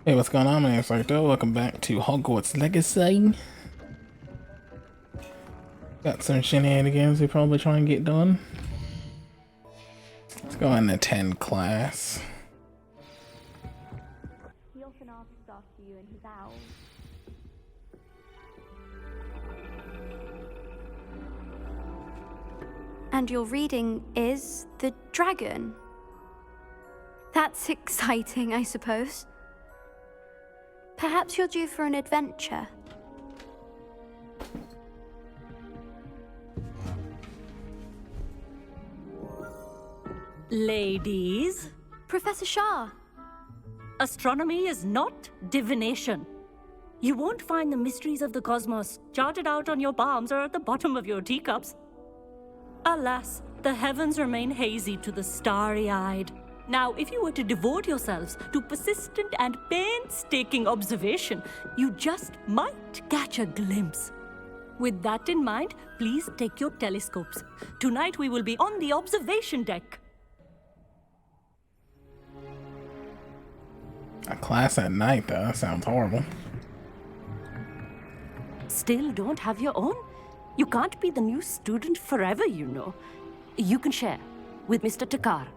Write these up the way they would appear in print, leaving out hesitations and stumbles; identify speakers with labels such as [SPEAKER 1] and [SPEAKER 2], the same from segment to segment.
[SPEAKER 1] Hey, what's going on? My name's Arthur. Welcome back to Hogwarts Legacy. Got some shenanigans we probably try and get done. Let's go in the 10 class.
[SPEAKER 2] He often asks after you in his owls.
[SPEAKER 3] And your reading is the dragon. That's exciting, I suppose. Perhaps you're due for an adventure.
[SPEAKER 4] Ladies,
[SPEAKER 3] Professor Shah.
[SPEAKER 4] astronomy is not divination. You won't find the mysteries of the cosmos charted out on your palms or at the bottom of your teacups. Alas, the heavens remain hazy to the starry-eyed. Now, if you were to devote yourselves to persistent and painstaking observation, you just might catch a glimpse. With that in mind, please take your telescopes. Tonight we will be on the observation deck.
[SPEAKER 1] A class at night, though. That sounds horrible.
[SPEAKER 4] Still don't have your own? You can't be the new student forever, you know. You can share with Mr. Takar.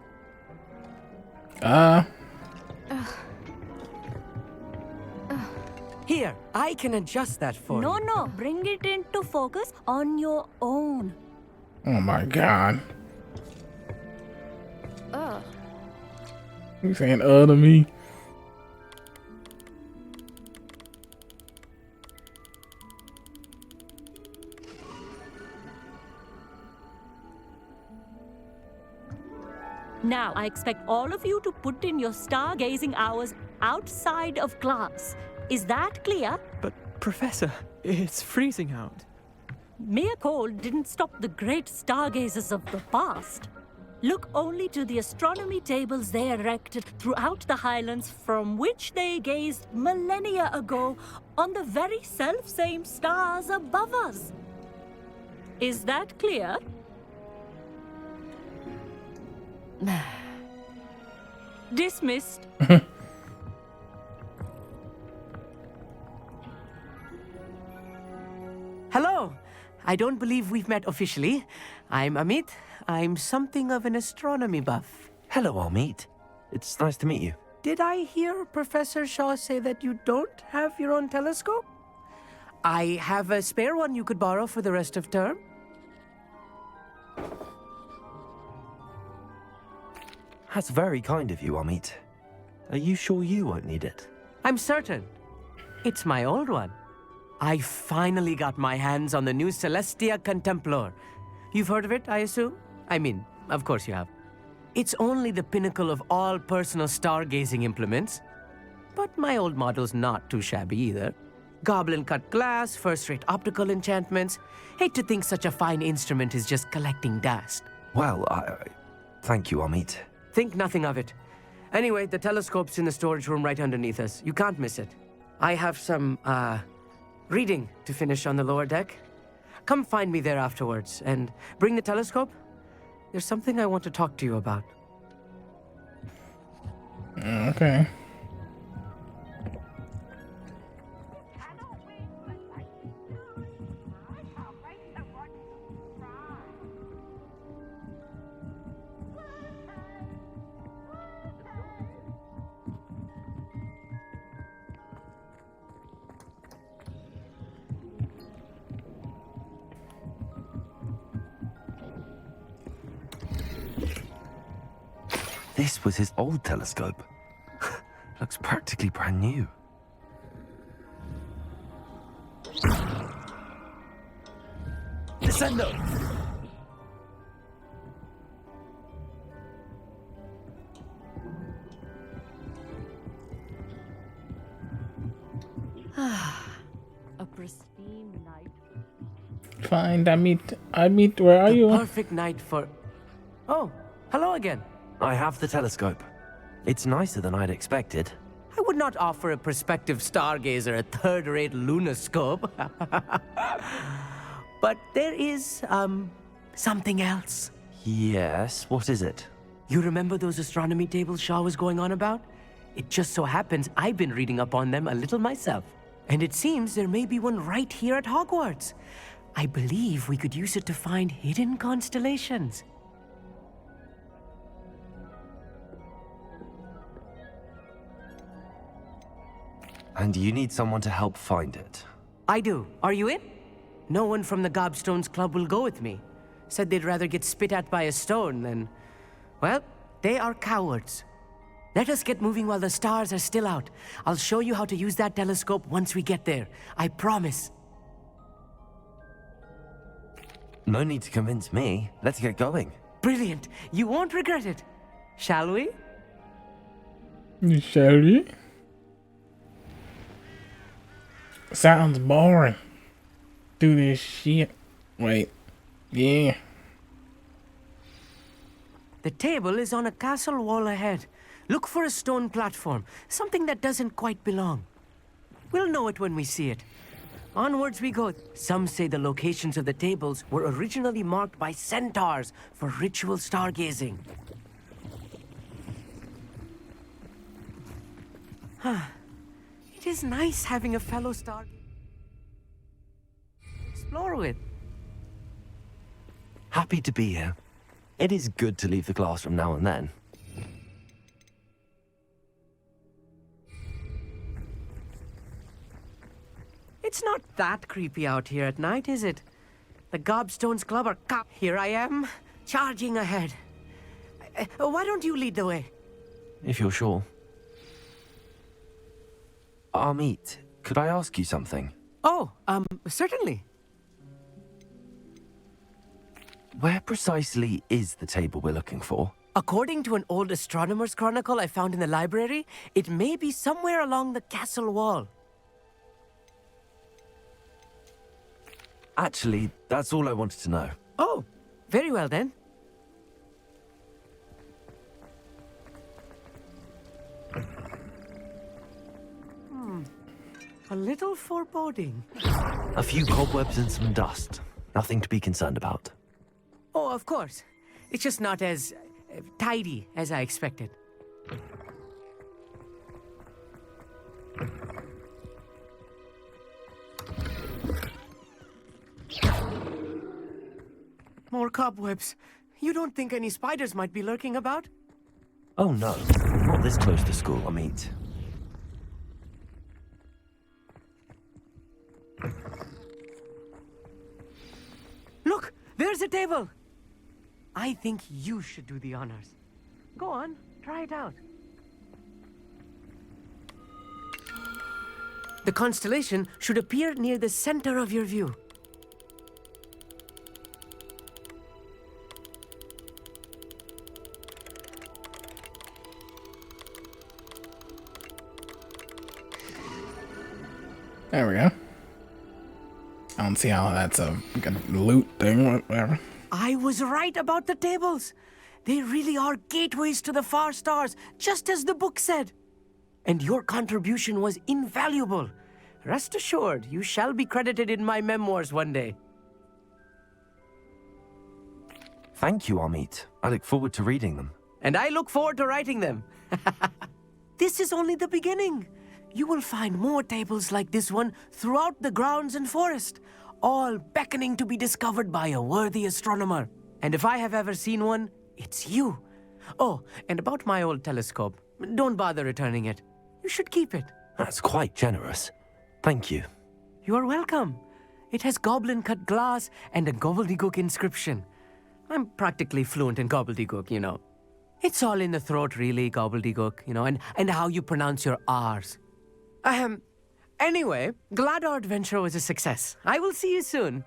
[SPEAKER 5] Here, I can adjust that for you.
[SPEAKER 4] No, bring it into focus on your own.
[SPEAKER 1] Oh my god. You saying to me?
[SPEAKER 4] Now, I expect all of you to put in your stargazing hours outside of class. Is that clear?
[SPEAKER 6] But, Professor, it's freezing out.
[SPEAKER 4] Mere cold didn't stop the great stargazers of the past. Look only to the astronomy tables they erected throughout the Highlands from which they gazed millennia ago on the very self-same stars above us. Is that clear? Dismissed.
[SPEAKER 5] Hello. I don't believe we've met officially. I'm Amit. I'm something of an astronomy buff.
[SPEAKER 7] Hello, Amit. It's nice to meet you.
[SPEAKER 5] Did I hear Professor Shaw say that you don't have your own telescope? I have a spare one you could borrow for the rest of term.
[SPEAKER 7] That's very kind of you, Amit. Are you sure you won't need it?
[SPEAKER 5] I'm certain. It's my old one. I finally got my hands on the new Celestia Contemplar. You've heard of it, I assume? I mean, of course you have. It's only the pinnacle of all personal stargazing implements. But my old model's not too shabby either. Goblin-cut glass, first-rate optical enchantments. Hate to think such a fine instrument is just collecting dust.
[SPEAKER 7] Well, thank you, Amit.
[SPEAKER 5] Think nothing of it. Anyway, the telescope's in the storage room right underneath us. You can't miss it. I have some, reading to finish on the lower deck. Come find me there afterwards, and bring the telescope. There's something I want to talk to you about.
[SPEAKER 1] Okay.
[SPEAKER 7] This was his old telescope. Looks practically brand new. Descendo!
[SPEAKER 4] A pristine night.
[SPEAKER 1] Find Amit, where are you?
[SPEAKER 5] Perfect night for... Oh, hello again.
[SPEAKER 7] I have the telescope. It's nicer than I'd expected.
[SPEAKER 5] I would not offer a prospective stargazer a third-rate lunoscope. But there is, something else.
[SPEAKER 7] Yes, what is it?
[SPEAKER 5] You remember those astronomy tables Shaw was going on about? It just so happens I've been reading up on them a little myself. And it seems there may be one right here at Hogwarts. I believe we could use it to find hidden constellations.
[SPEAKER 7] And you need someone to help find it.
[SPEAKER 5] I do. Are you in? No one from the Gobstones Club will go with me. Said they'd rather get spit at by a stone than... Well, they are cowards. Let us get moving while the stars are still out. I'll show you how to use that telescope once we get there. I promise.
[SPEAKER 7] No need to convince me. Let's get going.
[SPEAKER 5] Brilliant. You won't regret it. Shall we?
[SPEAKER 1] Shall we? Sounds boring. Do this shit. Wait. Yeah.
[SPEAKER 5] The table is on a castle wall ahead. Look for a stone platform, something that doesn't quite belong. We'll know it when we see it. Onwards we go. Some say the locations of the tables were originally marked by centaurs for ritual stargazing. It is nice having a fellow stargazer to explore with.
[SPEAKER 7] Happy to be here. It is good to leave the classroom now and then.
[SPEAKER 5] It's not that creepy out here at night, is it? The Gobstones Club are Here I am, charging ahead. Why don't you lead the way?
[SPEAKER 7] If you're sure. Amit, could I ask you something?
[SPEAKER 5] Oh, certainly.
[SPEAKER 7] Where precisely is the table we're looking for?
[SPEAKER 5] According to an old astronomer's chronicle I found in the library, it may be somewhere along the castle wall.
[SPEAKER 7] Actually, that's all I wanted to know.
[SPEAKER 5] Oh, very well then. A little foreboding.
[SPEAKER 7] A few cobwebs and some dust. Nothing to be concerned about.
[SPEAKER 5] Oh, of course. It's just not as tidy as I expected. More cobwebs. You don't think any spiders might be lurking about?
[SPEAKER 7] Oh no, not this close to school, Amit.
[SPEAKER 5] Look, there's a table. I think you should do the honors. Go on, try it out. The constellation should appear near the center of your view.
[SPEAKER 1] There we go. I don't see how that's a loot thing, whatever.
[SPEAKER 5] I was right about the tables. They really are gateways to the far stars, just as the book said. And your contribution was invaluable. Rest assured, you shall be credited in my memoirs one day.
[SPEAKER 7] Thank you, Amit. I look forward to reading them.
[SPEAKER 5] And I look forward to writing them. This is only the beginning. You will find more tables like this one throughout the grounds and forest, all beckoning to be discovered by a worthy astronomer. And if I have ever seen one, it's you. Oh, and about my old telescope, don't bother returning it. You should keep it.
[SPEAKER 7] That's quite generous. Thank you.
[SPEAKER 5] You are welcome. It has goblin-cut glass and a gobbledygook inscription. I'm practically fluent in gobbledygook, you know. It's all in the throat, really, gobbledygook, you know, and how you pronounce your R's. Anyway, glad our adventure was a success. I will see you soon.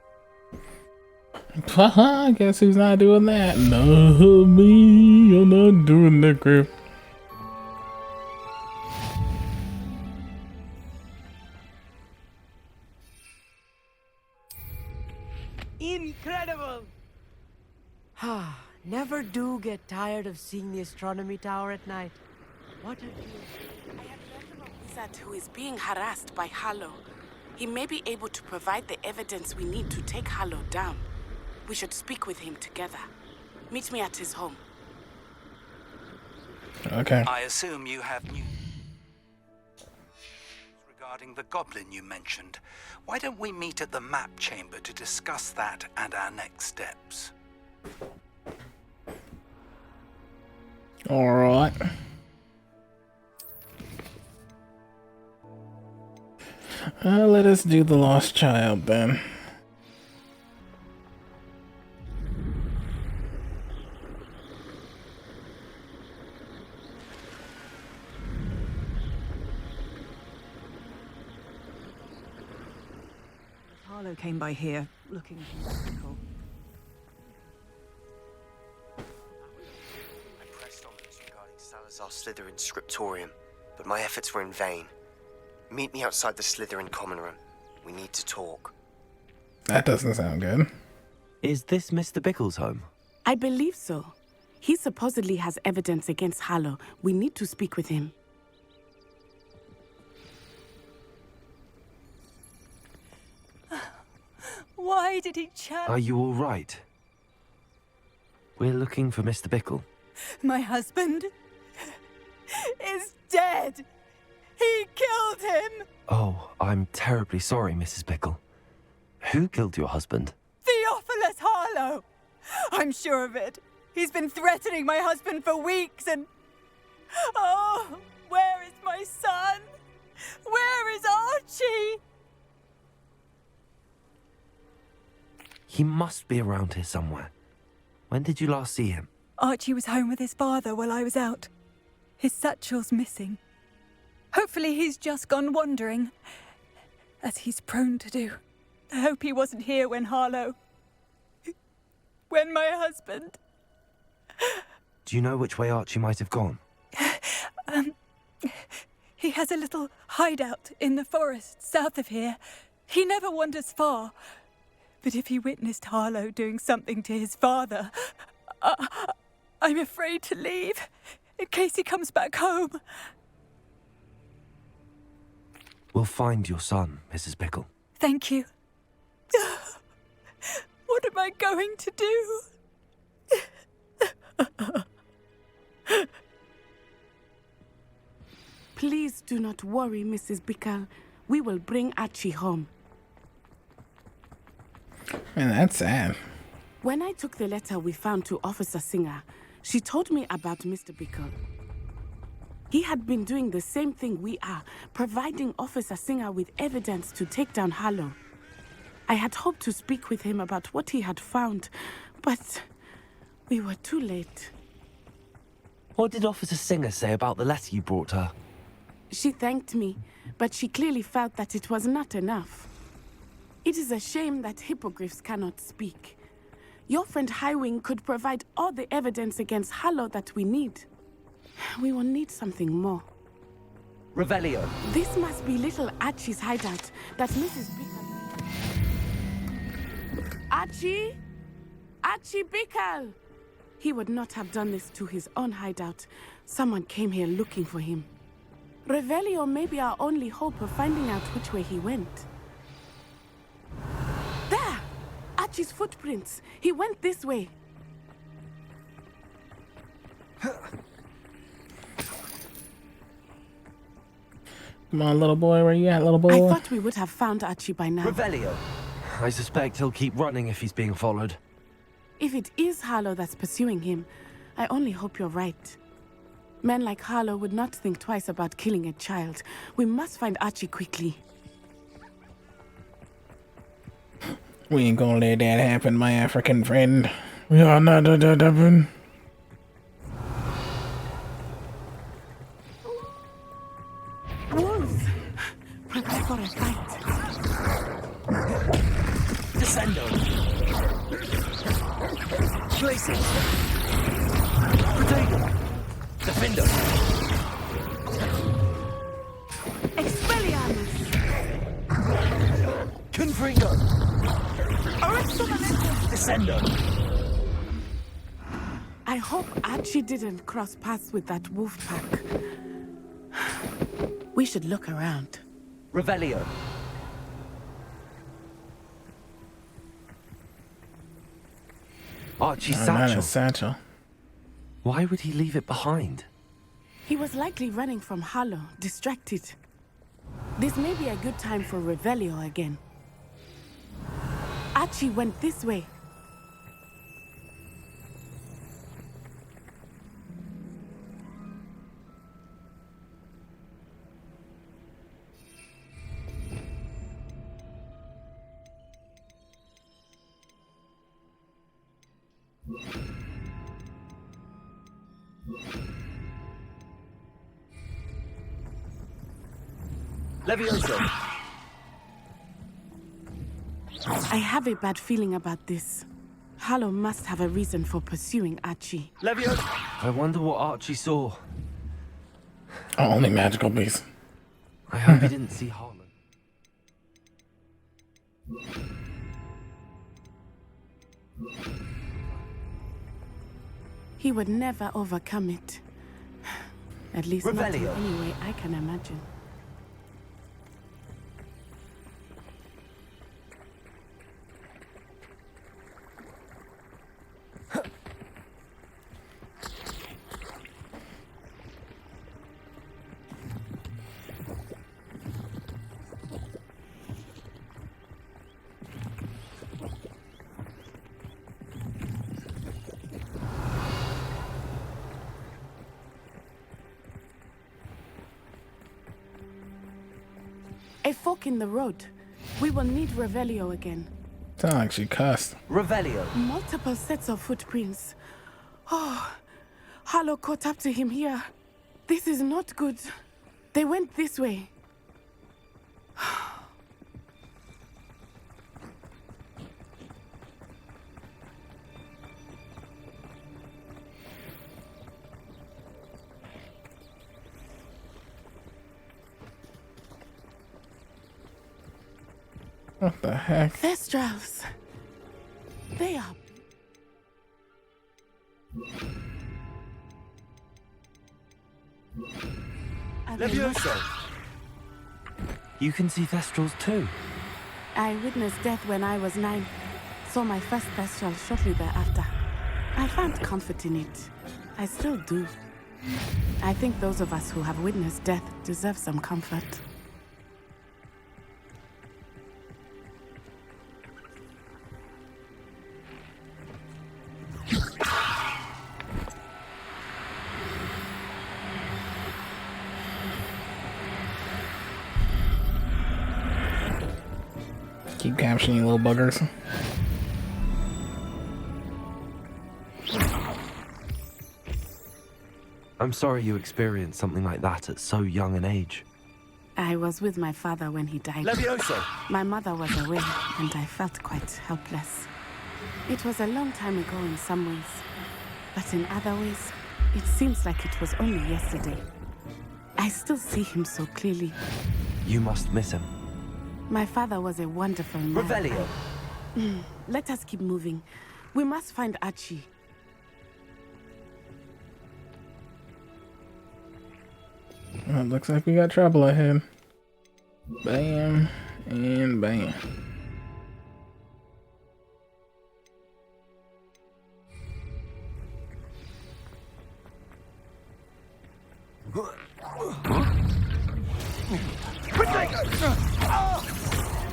[SPEAKER 1] Haha, guess who's not doing that? No, me. You're not doing that, crap.
[SPEAKER 5] Incredible! Never do get tired of seeing the astronomy tower at night. What a view.
[SPEAKER 8] I have learned of a wizard who is being harassed by Harlow. He may be able to provide the evidence we need to take Harlow down. We should speak with him together. Meet me at his home.
[SPEAKER 1] Okay.
[SPEAKER 9] I assume you have new... regarding the goblin you mentioned. Why don't we meet at the map chamber to discuss that and our next steps?
[SPEAKER 1] Alright. Let us do the Lost Child then.
[SPEAKER 10] Harlow came by here, looking mystical.
[SPEAKER 11] I pressed on this regarding Salazar's Slytherin scriptorium, but my efforts were in vain. Meet me outside the Slytherin common room. We need to talk.
[SPEAKER 1] That doesn't sound good.
[SPEAKER 7] Is this Mr. Bickle's home?
[SPEAKER 8] I believe so. He supposedly has evidence against Harlow. We need to speak with him.
[SPEAKER 10] Why did he challenge?
[SPEAKER 7] Are you all right? We're looking for Mr. Bickle.
[SPEAKER 10] My husband is dead. He killed him.
[SPEAKER 7] Oh, I'm terribly sorry, Mrs. Bickle. Who killed your husband?
[SPEAKER 10] Theophilus Harlow. I'm sure of it. He's been threatening my husband for weeks and... Oh, where is my son? Where is Archie?
[SPEAKER 7] He must be around here somewhere. When did you last see him?
[SPEAKER 10] Archie was home with his father while I was out. His satchel's missing. Hopefully he's just gone wandering, as he's prone to do. I hope he wasn't here when Harlow... when my husband...
[SPEAKER 7] Do you know which way Archie might have gone?
[SPEAKER 10] He has a little hideout in the forest south of here. He never wanders far. But if he witnessed Harlow doing something to his father, I'm afraid to leave, in case he comes back home.
[SPEAKER 7] We'll find your son, Mrs. Bickle.
[SPEAKER 10] Thank you. What am I going to do?
[SPEAKER 8] Please do not worry, Mrs. Bickle. We will bring Archie home.
[SPEAKER 1] Man, that's sad.
[SPEAKER 8] When I took the letter we found to Officer Singer, she told me about Mr. Bickle. He had been doing the same thing we are, providing Officer Singer with evidence to take down Harlow. I had hoped to speak with him about what he had found, but we were too late.
[SPEAKER 7] What did Officer Singer say about the letter you brought her?
[SPEAKER 8] She thanked me, but she clearly felt that it was not enough. It is a shame that hippogriffs cannot speak. Your friend Highwing could provide all the evidence against Harlow that we need. We will need something more.
[SPEAKER 5] Revelio.
[SPEAKER 8] This must be little Archie's hideout that Mrs. Bickle... Archie? Archie Bickle! He would not have done this to his own hideout. Someone came here looking for him. Revelio may be our only hope of finding out which way he went. There! Archie's footprints. He went this way.
[SPEAKER 1] Come on, little boy. Where you at, little boy?
[SPEAKER 8] I thought we would have found Archie by now.
[SPEAKER 7] Revelio. I suspect he'll keep running if he's being followed.
[SPEAKER 8] If it is Harlow that's pursuing him, I only hope you're right. Men like Harlow would not think twice about killing a child. We must find Archie quickly.
[SPEAKER 1] We ain't gonna let that happen, my African friend. We are not let that happen.
[SPEAKER 8] Wolves! Prepare for a fight.
[SPEAKER 5] Descendo. Places. Potato. Defendo.
[SPEAKER 8] Expelliarmus!
[SPEAKER 5] Confringo.
[SPEAKER 8] Arrexomalentum!
[SPEAKER 5] Descendo.
[SPEAKER 8] I hope Archie didn't cross paths with that wolf pack. We should look around.
[SPEAKER 5] Revelio.
[SPEAKER 7] Archie's
[SPEAKER 1] Not
[SPEAKER 7] satchel.
[SPEAKER 1] a satchel.
[SPEAKER 7] Why would he leave it behind?
[SPEAKER 8] He was likely running from Harlow, distracted. This may be a good time for Revelio again. Archie went this way.
[SPEAKER 7] Levioso!
[SPEAKER 8] I have a bad feeling about this. Harlow must have a reason for pursuing Archie.
[SPEAKER 7] Levioso! I wonder what Archie saw.
[SPEAKER 1] Oh, only magical beasts.
[SPEAKER 7] I hope he didn't see Harlan.
[SPEAKER 8] He would never overcome it. At least not in
[SPEAKER 7] Revelio.
[SPEAKER 8] any way I can imagine. A fork in the road. We will need Revelio again.
[SPEAKER 1] Sound like she cussed.
[SPEAKER 7] Revelio.
[SPEAKER 8] Multiple sets of footprints. Oh, Harlow caught up to him here. This is not good. They went this way.
[SPEAKER 1] What the heck?
[SPEAKER 8] Thestrals. They are.
[SPEAKER 7] Levioso! You can see Thestrals too.
[SPEAKER 8] I witnessed death when I was 9. Saw my first Thestral shortly thereafter. I found comfort in it. I still do. I think those of us who have witnessed death deserve some comfort.
[SPEAKER 1] Keep captioning, you little buggers.
[SPEAKER 7] I'm sorry you experienced something like that at so young an age.
[SPEAKER 8] I was with my father when he died.
[SPEAKER 7] Levioso!
[SPEAKER 8] My mother was away, and I felt quite helpless. It was a long time ago in some ways, but in other ways, it seems like it was only yesterday. I still see him so clearly.
[SPEAKER 7] You must miss him.
[SPEAKER 8] My father was a wonderful man.
[SPEAKER 7] Revelio!
[SPEAKER 8] Let us keep moving. We must find Archie.
[SPEAKER 1] Well, it looks like we got trouble ahead. Bam and bam.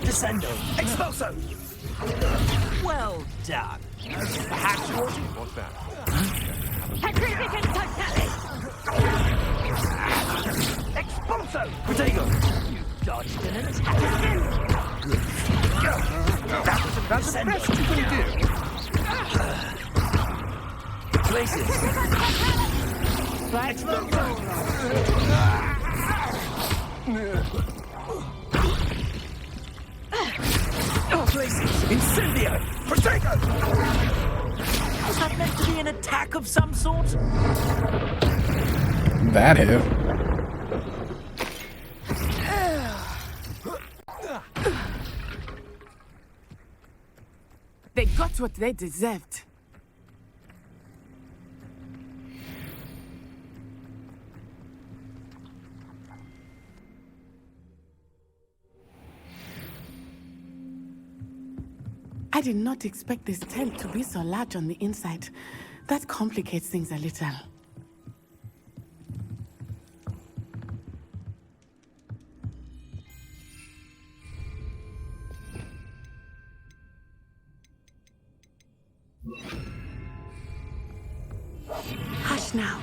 [SPEAKER 12] Descendo! Expulso! Well done. Perhaps you want to... What's that? Expulso!
[SPEAKER 7] Protego!
[SPEAKER 12] You dodged an attack again! That's the best you can do!
[SPEAKER 7] Places!
[SPEAKER 12] Places! Incendio! Protego! Was that meant to be an attack of some sort?
[SPEAKER 1] That hit.
[SPEAKER 8] They got what they deserved. I did not expect this tent to be so large on the inside. That complicates things a little. now.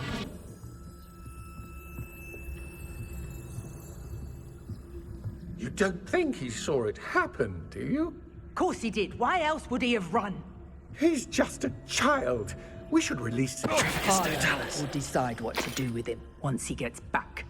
[SPEAKER 13] You don't think he saw it happen, do you?
[SPEAKER 12] Of course he did. Why else would he have run?
[SPEAKER 13] He's just a child. We should release him.
[SPEAKER 12] Father will decide what to do with him once he gets back.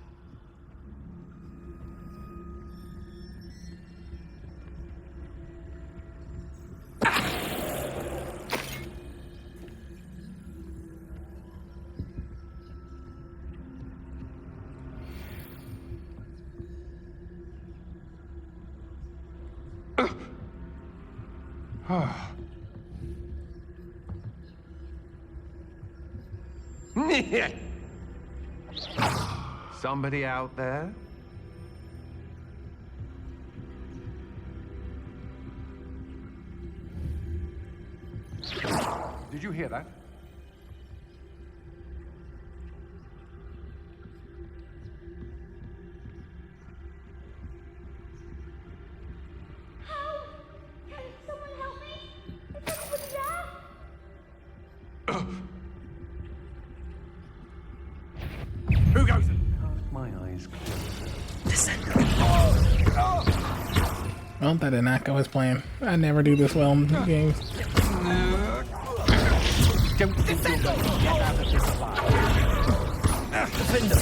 [SPEAKER 14] Somebody out there? Did you hear that?
[SPEAKER 13] Who goes in?
[SPEAKER 14] My eyes
[SPEAKER 1] Well, that did not go as planned. I never do this well in games.
[SPEAKER 14] Don't think you're going to get out of this alive.
[SPEAKER 12] Defender!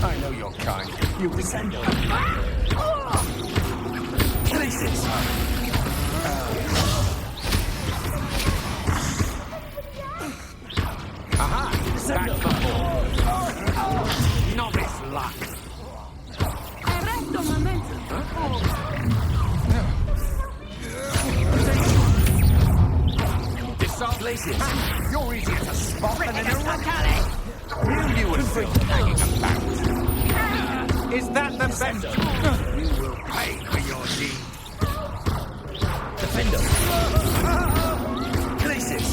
[SPEAKER 14] I know you're kind. You
[SPEAKER 12] Descendo! Places!
[SPEAKER 14] Aha! Back for more. Novice luck. Disarm places. You're easier to spot than an Iraqali. You were still hanging about. Is that the best? You will pay for your deed.
[SPEAKER 12] Defender! Places!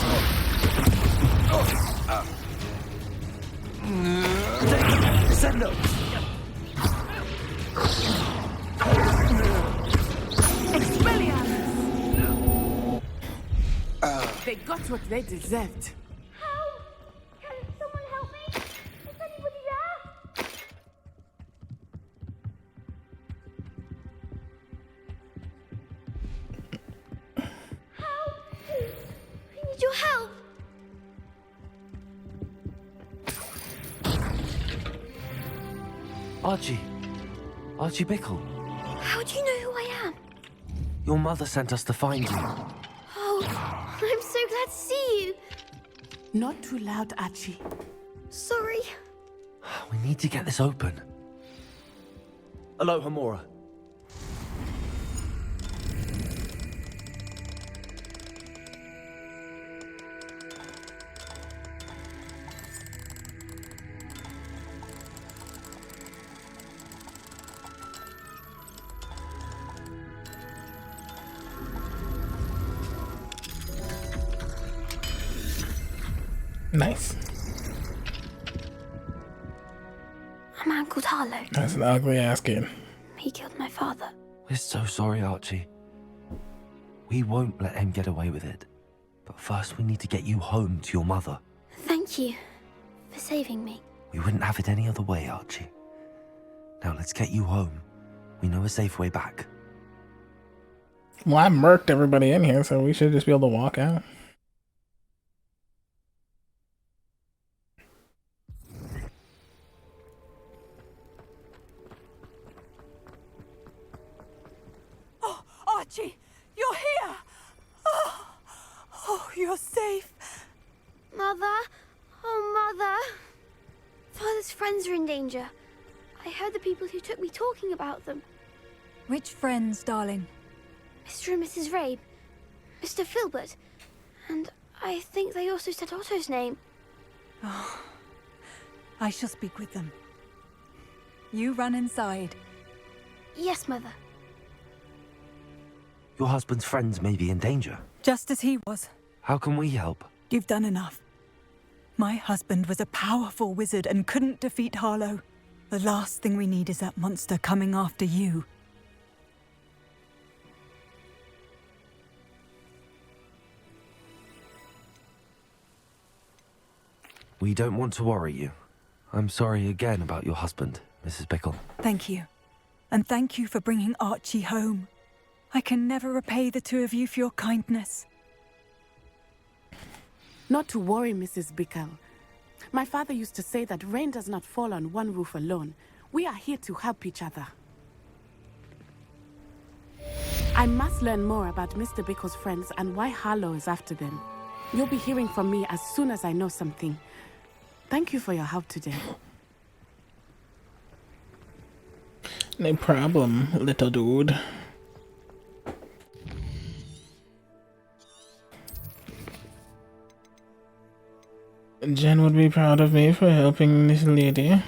[SPEAKER 12] Descendo!
[SPEAKER 8] They got what they deserved.
[SPEAKER 2] Can someone help me? Is anybody there? Help! Please, I need your help.
[SPEAKER 7] Archie Bickle.
[SPEAKER 3] How do you know who I am?
[SPEAKER 7] Your mother sent us to find you.
[SPEAKER 3] Oh, I'm so glad to see you.
[SPEAKER 8] Not too loud, Archie.
[SPEAKER 3] Sorry.
[SPEAKER 7] We need to get this open.
[SPEAKER 12] Hello, Hamura.
[SPEAKER 1] Nice.
[SPEAKER 3] A man called Harlow.
[SPEAKER 1] That's an ugly ass kid.
[SPEAKER 3] He killed my father.
[SPEAKER 7] We're so sorry, Archie. We won't let him get away with it. But first, we need to get you home to your mother.
[SPEAKER 3] Thank you for saving me.
[SPEAKER 7] We wouldn't have it any other way, Archie. Now let's get you home. We know a safe way back.
[SPEAKER 1] Well, I murked everybody in here, so we should just be able to walk out.
[SPEAKER 10] Archie, you're here! Oh, you're safe.
[SPEAKER 3] Mother? Oh, Mother. Father's friends are in danger. I heard the people who took me talking about them.
[SPEAKER 10] Which friends, darling?
[SPEAKER 3] Mr. and Mrs. Rabe, Mr. Filbert, and I think they also said Otto's name.
[SPEAKER 10] Oh, I shall speak with them. You run inside.
[SPEAKER 3] Yes, Mother.
[SPEAKER 7] Your husband's friends may be in danger.
[SPEAKER 10] Just as he was.
[SPEAKER 7] How can we help?
[SPEAKER 10] You've done enough. My husband was a powerful wizard and couldn't defeat Harlow. The last thing we need is that monster coming after you.
[SPEAKER 7] We don't want to worry you. I'm sorry again about your husband, Mrs. Bickle.
[SPEAKER 10] Thank you. And thank you for bringing Archie home. I can never repay the two of you for your kindness.
[SPEAKER 8] Not to worry, Mrs. Bickle. My father used to say that rain does not fall on one roof alone. We are here to help each other. I must learn more about Mr. Bickle's friends and why Harlow is after them. You'll be hearing from me as soon as I know something. Thank you for your help today.
[SPEAKER 1] No problem, little dude. Jen would be proud of me for helping this lady.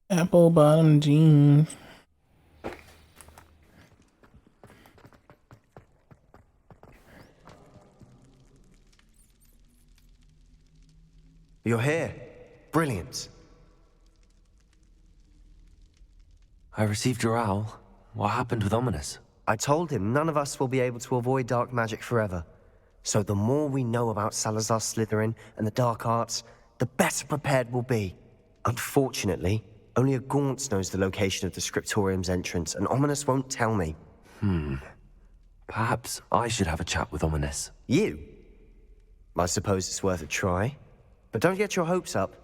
[SPEAKER 1] Apple bottom jeans.
[SPEAKER 11] You're here. Brilliant.
[SPEAKER 7] I received your owl. What happened with Ominous?
[SPEAKER 11] I told him none of us will be able to avoid dark magic forever. So the more we know about Salazar Slytherin and the dark arts, the better prepared we'll be. Unfortunately, only a Gaunt knows the location of the Scriptorium's entrance, and Ominous won't tell me.
[SPEAKER 7] Perhaps I should have a chat with Ominous.
[SPEAKER 11] You? I suppose it's worth a try. But don't get your hopes up.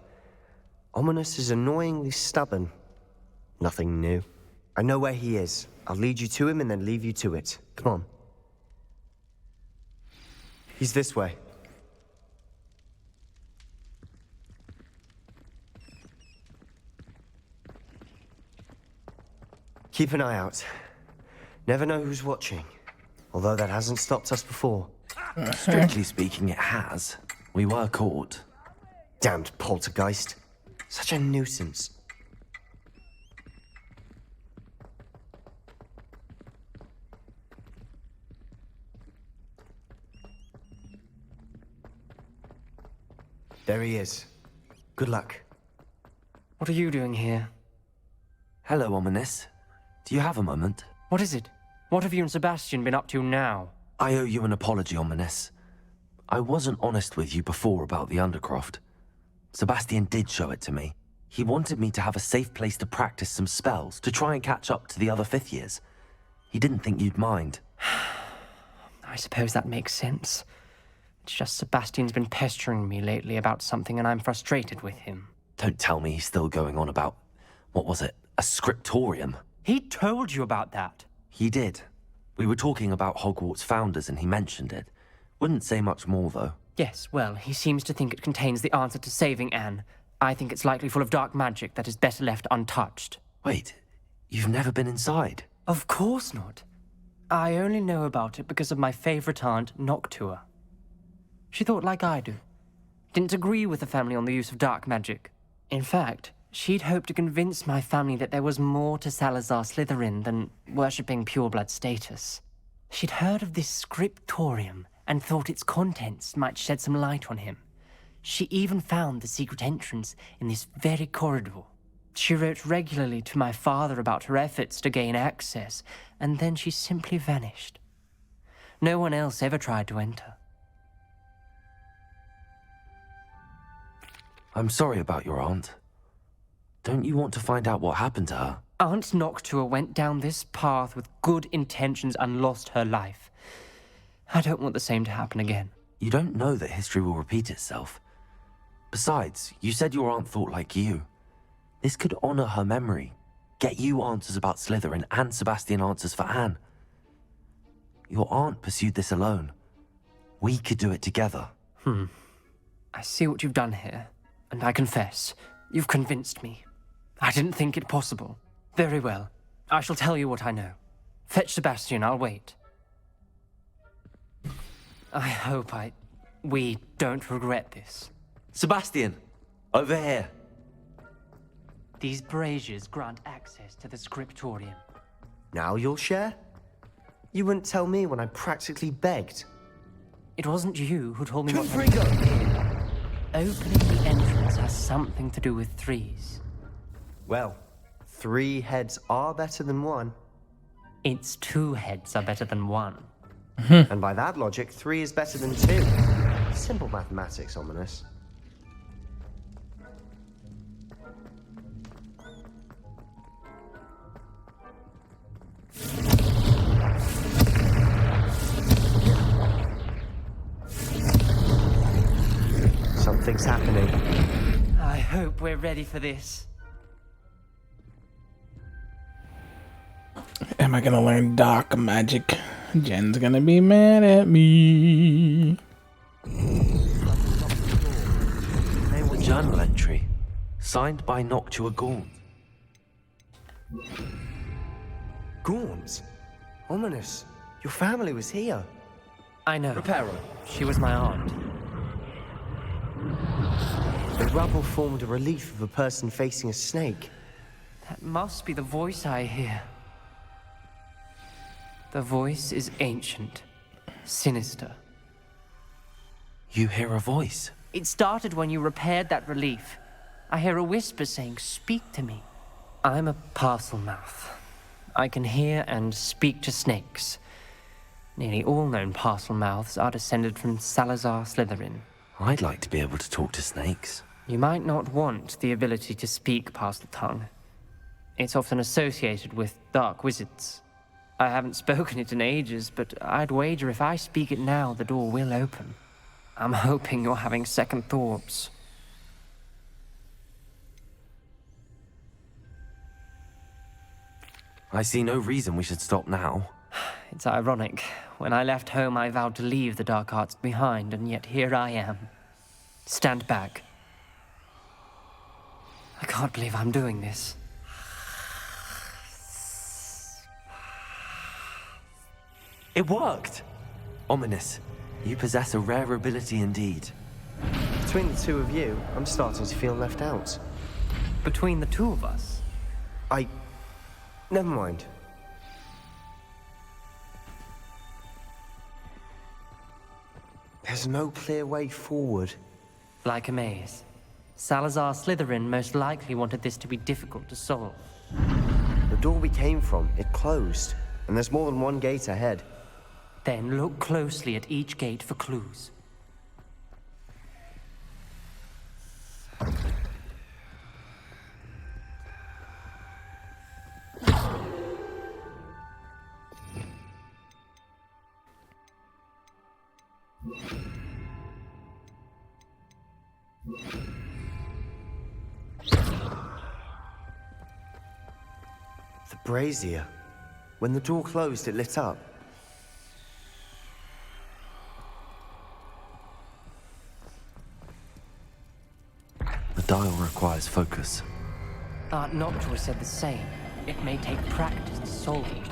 [SPEAKER 11] Ominous is annoyingly stubborn. Nothing new. I know where he is. I'll lead you to him and then leave you to it. Come on. He's this way. Keep an eye out. Never know who's watching. Although that hasn't stopped us before.
[SPEAKER 7] Strictly speaking, it has. We were caught.
[SPEAKER 11] Damned poltergeist. Such a nuisance. There he is. Good luck.
[SPEAKER 15] What are you doing here?
[SPEAKER 7] Hello, Ominous. Do you have a moment?
[SPEAKER 15] What is it? What have you and Sebastian been up to now?
[SPEAKER 7] I owe you an apology, Ominous. I wasn't honest with you before about the Undercroft. Sebastian did show it to me. He wanted me to have a safe place to practice some spells, to try and catch up to the other fifth years. He didn't think you'd mind.
[SPEAKER 15] I suppose that makes sense. It's just Sebastian's been pestering me lately about something and I'm frustrated with him.
[SPEAKER 7] Don't tell me he's still going on about, what was it, a scriptorium?
[SPEAKER 15] He told you about that.
[SPEAKER 7] He did. We were talking about Hogwarts founders and he mentioned it. Wouldn't say much more, though.
[SPEAKER 15] Yes, well, he seems to think it contains the answer to saving Anne. I think it's likely full of dark magic that is better left untouched.
[SPEAKER 7] Wait, you've never been inside?
[SPEAKER 15] Of course not. I only know about it because of my favorite aunt, Noctua. She thought like I do. Didn't agree with the family on the use of dark magic. In fact, she'd hoped to convince my family that there was more to Salazar Slytherin than worshipping pureblood status. She'd heard of this scriptorium and thought its contents might shed some light on him. She even found the secret entrance in this very corridor. She wrote regularly to my father about her efforts to gain access, and then she simply vanished. No one else ever tried to enter.
[SPEAKER 7] I'm sorry about your aunt. Don't you want to find out what happened to her?
[SPEAKER 15] Aunt Noctua went down this path with good intentions and lost her life. I don't want the same to happen again.
[SPEAKER 7] You don't know that history will repeat itself. Besides, you said your aunt thought like you. This could honor her memory, get you answers about Slytherin and Sebastian answers for Anne. Your aunt pursued this alone. We could do it together.
[SPEAKER 15] I see what you've done here, and I confess, you've convinced me. I didn't think it possible. Very well. I shall tell you what I know. Fetch Sebastian, I'll wait. I hope we don't regret this.
[SPEAKER 7] Sebastian, over here.
[SPEAKER 15] These braziers grant access to the scriptorium.
[SPEAKER 11] Now you'll share? You wouldn't tell me when I practically begged.
[SPEAKER 15] It wasn't you who told me what to do. Opening the entrance has something to do with threes.
[SPEAKER 11] Well, 3 heads are better than 1.
[SPEAKER 15] It's 2 heads are better than 1.
[SPEAKER 11] And by that logic, 3 is better than 2. Simple mathematics, Ominous. Something's happening.
[SPEAKER 15] I hope we're ready for this.
[SPEAKER 1] Am I gonna learn dark magic? Jen's gonna be mad at me.
[SPEAKER 7] A journal entry, signed by Noctua Gaunt.
[SPEAKER 11] Gaunt? Ominous. Your family was here.
[SPEAKER 15] I know.
[SPEAKER 11] Reparo.
[SPEAKER 15] She was my aunt.
[SPEAKER 11] The rubble formed a relief of a person facing a snake.
[SPEAKER 15] That must be the voice I hear. The voice is ancient, sinister.
[SPEAKER 7] You hear a voice?
[SPEAKER 15] It started when you repaired that relief. I hear a whisper saying, "Speak to me." I'm a parcel mouth. I can hear and speak to snakes. Nearly all known parcel mouths are descended from Salazar Slytherin.
[SPEAKER 7] I'd like to be able to talk to snakes.
[SPEAKER 15] You might not want the ability to speak parcel tongue. It's often associated with dark wizards. I haven't spoken it in ages, but I'd wager if I speak it now, the door will open. I'm hoping you're having second thoughts.
[SPEAKER 7] I see no reason we should stop now.
[SPEAKER 15] It's ironic. When I left home, I vowed to leave the dark arts behind, and yet here I am. Stand back. I can't believe I'm doing this.
[SPEAKER 7] It worked! Ominous, you possess a rare ability indeed.
[SPEAKER 11] Between the 2 of you, I'm starting to feel left out.
[SPEAKER 15] Between the 2 of us?
[SPEAKER 11] Never mind. There's no clear way forward.
[SPEAKER 15] Like a maze. Salazar Slytherin most likely wanted this to be difficult to solve.
[SPEAKER 11] The door we came from, it closed. And there's more than one gate ahead.
[SPEAKER 15] Then look closely at each gate for clues.
[SPEAKER 11] The brazier. When the door closed, it lit up.
[SPEAKER 7] The dial requires focus.
[SPEAKER 15] Aunt Noctua said the same. It may take practice to solve it.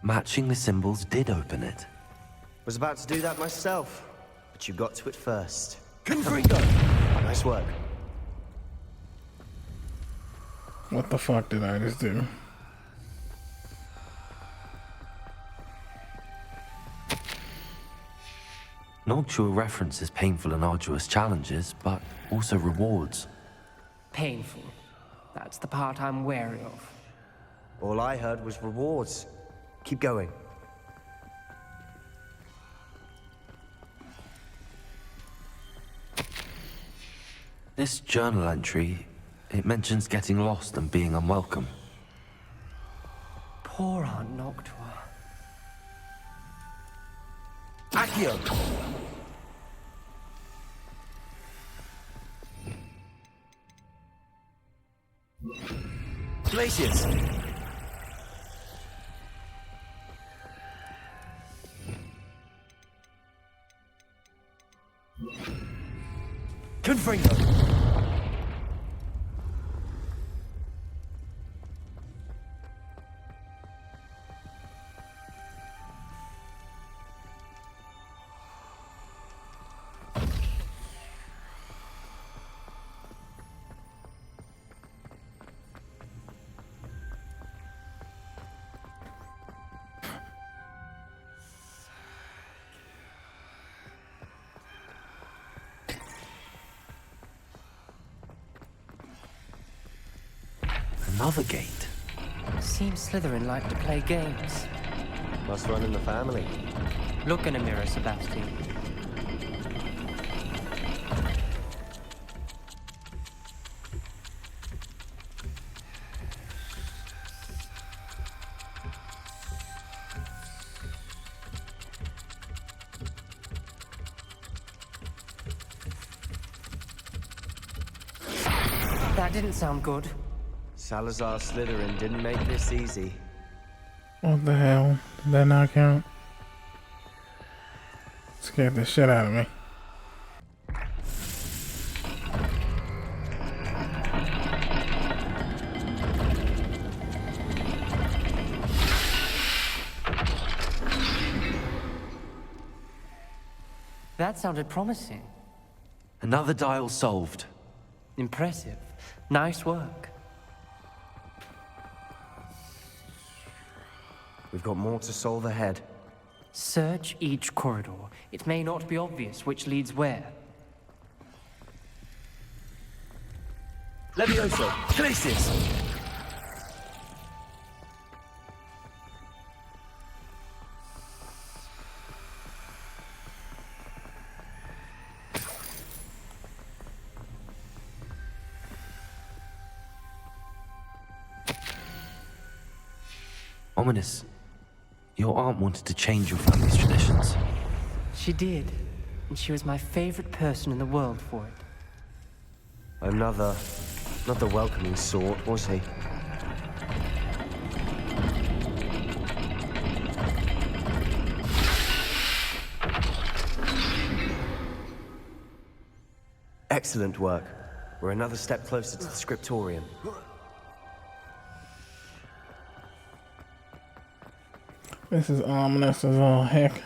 [SPEAKER 7] Matching the symbols did open it.
[SPEAKER 11] Was about to do that myself, but you got to it first.
[SPEAKER 12] Confringo!
[SPEAKER 11] Nice work.
[SPEAKER 1] What the fuck did I just do?
[SPEAKER 7] Noctua references painful and arduous challenges, but also rewards.
[SPEAKER 15] Painful. That's the part I'm wary of.
[SPEAKER 11] All I heard was rewards. Keep going.
[SPEAKER 7] This journal entry, it mentions getting lost and being unwelcome.
[SPEAKER 15] Poor Aunt Noctua.
[SPEAKER 12] Accio! Glacius! Confringo!
[SPEAKER 7] Another gate.
[SPEAKER 15] Seems Slytherin like to play games.
[SPEAKER 11] Must run in the family.
[SPEAKER 15] Look in a mirror, Sebastian. That didn't sound good.
[SPEAKER 11] Salazar Slytherin didn't make this easy.
[SPEAKER 1] What the hell? Did that not count? Scared the shit out of me.
[SPEAKER 15] That sounded promising.
[SPEAKER 7] Another dial solved.
[SPEAKER 15] Impressive. Nice work.
[SPEAKER 11] We've got more to solve ahead.
[SPEAKER 15] Search each corridor. It may not be obvious which leads where.
[SPEAKER 12] Levioso, Glacis!
[SPEAKER 7] Ominous. Your aunt wanted to change your family's traditions.
[SPEAKER 15] She did, and she was my favorite person in the world for it.
[SPEAKER 11] Not the welcoming sort, was he? Excellent work. We're another step closer to the scriptorium.
[SPEAKER 1] This is ominous as all heck.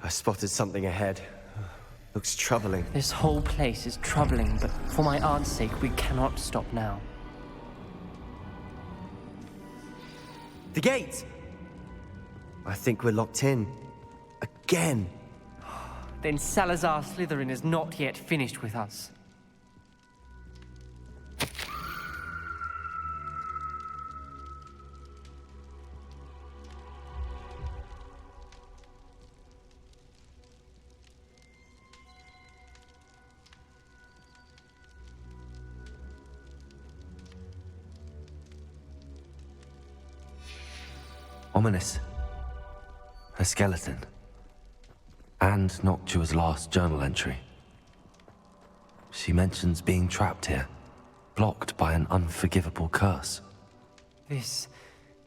[SPEAKER 11] I spotted something ahead. Looks troubling.
[SPEAKER 15] This whole place is troubling, but for my aunt's sake, we cannot stop now.
[SPEAKER 11] The gate! I think we're locked in. Again!
[SPEAKER 15] Then Salazar Slytherin is not yet finished with us.
[SPEAKER 7] Ominous. A skeleton. And Noctua's last journal entry. She mentions being trapped here, blocked by an unforgivable curse.
[SPEAKER 15] This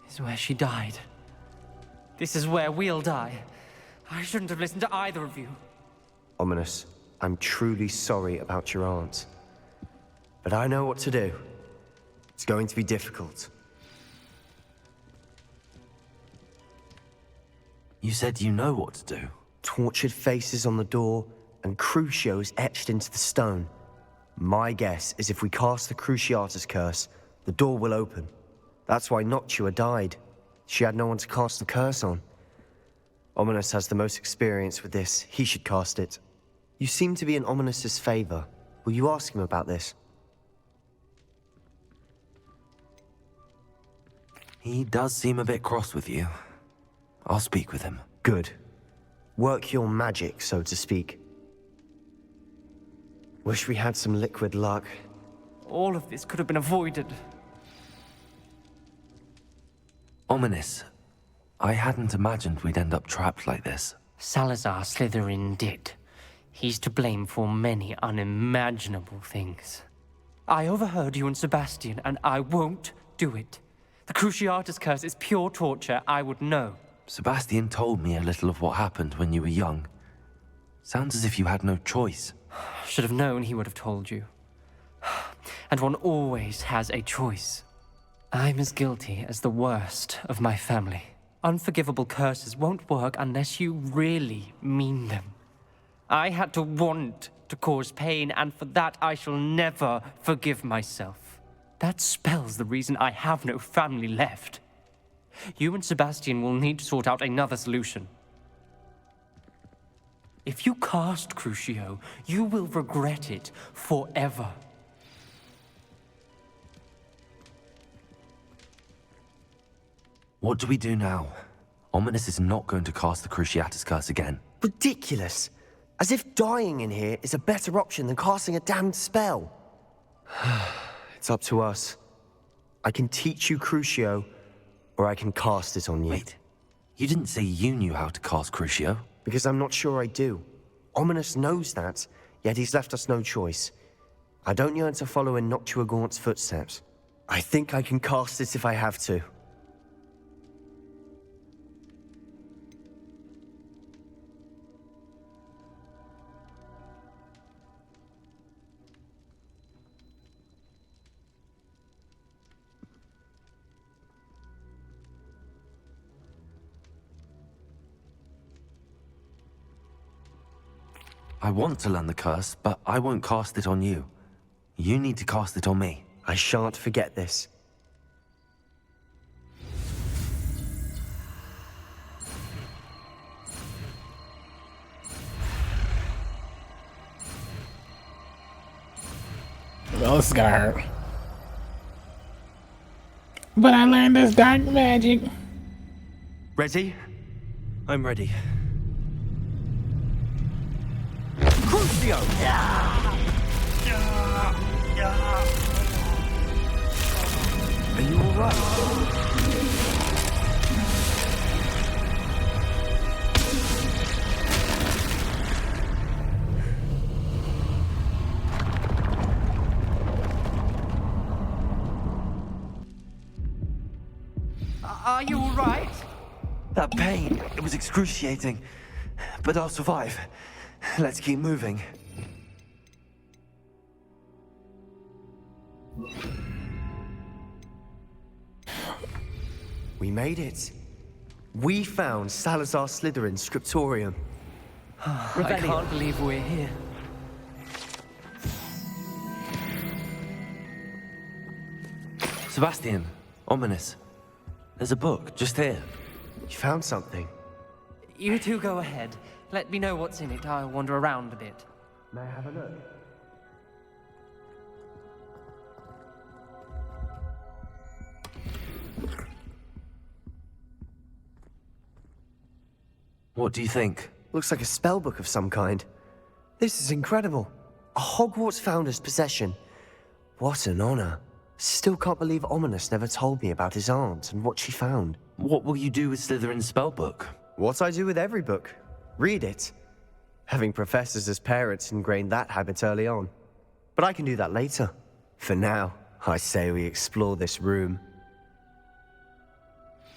[SPEAKER 15] is where she died. This is where we'll die. I shouldn't have listened to either of you.
[SPEAKER 11] Ominous, I'm truly sorry about your aunt. But I know what to do. It's going to be difficult.
[SPEAKER 7] You said you know what to do.
[SPEAKER 11] Tortured faces on the door, and Crucios etched into the stone. My guess is if we cast the Cruciatus curse, the door will open. That's why Noctua died. She had no one to cast the curse on. Ominous has the most experience with this. He should cast it. You seem to be in Ominous's favor. Will you ask him about this?
[SPEAKER 7] He does seem a bit cross with you. I'll speak with him.
[SPEAKER 11] Good. Work your magic, so to speak. Wish we had some liquid luck.
[SPEAKER 15] All of this could have been avoided.
[SPEAKER 7] Ominous. I hadn't imagined we'd end up trapped like this.
[SPEAKER 15] Salazar Slytherin did. He's to blame for many unimaginable things. I overheard you and Sebastian, and I won't do it. The Cruciatus curse is pure torture, I would know.
[SPEAKER 7] Sebastian told me a little of what happened when you were young. Sounds as if you had no choice.
[SPEAKER 15] Should have known he would have told you. And one always has a choice. I'm as guilty as the worst of my family. Unforgivable curses won't work unless you really mean them. I had to want to cause pain, and for that I shall never forgive myself. That spells the reason I have no family left. You and Sebastian will need to sort out another solution. If you cast Crucio, you will regret it forever.
[SPEAKER 7] What do we do now? Ominous is not going to cast the Cruciatus curse again.
[SPEAKER 11] Ridiculous. As if dying in here is a better option than casting a damned spell. It's up to us. I can teach you Crucio, or I can cast it on you.
[SPEAKER 7] Wait, you didn't say you knew how to cast Crucio?
[SPEAKER 11] Because I'm not sure I do. Ominous knows that, yet he's left us no choice. I don't yearn to follow in Noctua Gaunt's footsteps. I think I can cast it if I have to.
[SPEAKER 7] I want to learn the curse, but I won't cast it on you. You need to cast it on me.
[SPEAKER 11] I shan't forget this.
[SPEAKER 1] Well, this is gonna hurt. But I learned this dark magic.
[SPEAKER 11] Ready?
[SPEAKER 7] I'm ready.
[SPEAKER 12] Crucio!
[SPEAKER 11] Are you alright?
[SPEAKER 5] Are you alright?
[SPEAKER 7] That pain, it was excruciating. But I'll survive. Let's keep moving.
[SPEAKER 11] We made it. We found Salazar Slytherin's scriptorium.
[SPEAKER 15] I can't believe we're here.
[SPEAKER 7] Sebastian, Ominous. There's a book, just here.
[SPEAKER 11] You found something?
[SPEAKER 15] You two go ahead. Let me know what's in it. I'll wander around a bit.
[SPEAKER 11] May I have a look?
[SPEAKER 7] What do you think?
[SPEAKER 11] Looks like a spellbook of some kind. This is incredible. A Hogwarts founder's possession. What an honor. Still can't believe Ominous never told me about his aunt and what she found.
[SPEAKER 7] What will you do with Slytherin's spellbook?
[SPEAKER 11] What I do with every book. Read it. Having professors as parents ingrained that habit early on. But I can do that later. For now, I say we explore this room.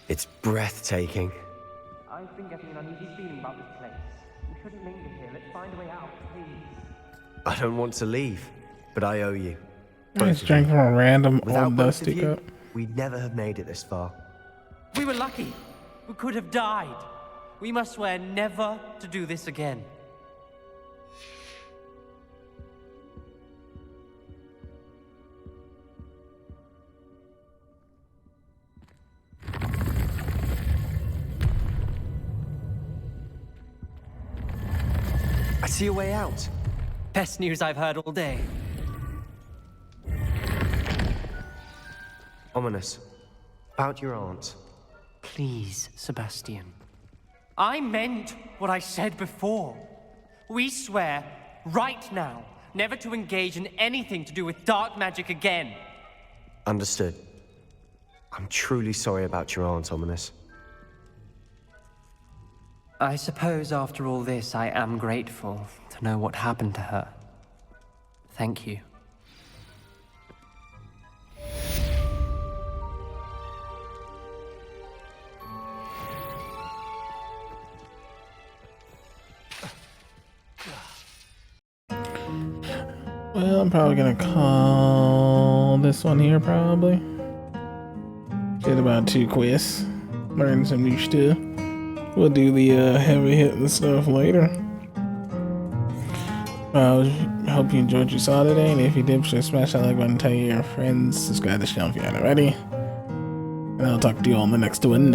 [SPEAKER 11] It's breathtaking.
[SPEAKER 15] I've been getting an uneasy feeling about this place. We shouldn't linger here. Let's find a way out, please.
[SPEAKER 11] I don't want to leave, but I owe you.
[SPEAKER 1] I just drank from a random
[SPEAKER 11] Without
[SPEAKER 1] old
[SPEAKER 11] both
[SPEAKER 1] dusty
[SPEAKER 11] of you,
[SPEAKER 1] cup.
[SPEAKER 11] we'd never have made it this far.
[SPEAKER 15] We were lucky. We could have died. We must swear never to do this again.
[SPEAKER 11] I see a way out.
[SPEAKER 15] Best news I've heard all day.
[SPEAKER 11] Ominous. About your aunt.
[SPEAKER 15] Please, Sebastian. I meant what I said before. We swear, right now, never to engage in anything to do with dark magic again.
[SPEAKER 11] Understood. I'm truly sorry about your aunt, Ominous.
[SPEAKER 15] I suppose after all this, I am grateful to know what happened to her. Thank you.
[SPEAKER 1] Well, I'm probably gonna call this one here, probably. Did about 2 quests. Learn some new stuff. We'll do the heavy hitting stuff later. Hope you enjoyed what you saw today, and if you did, please smash that like button, tell your friends, subscribe to the channel if you haven't already. And I'll talk to you all in the next one.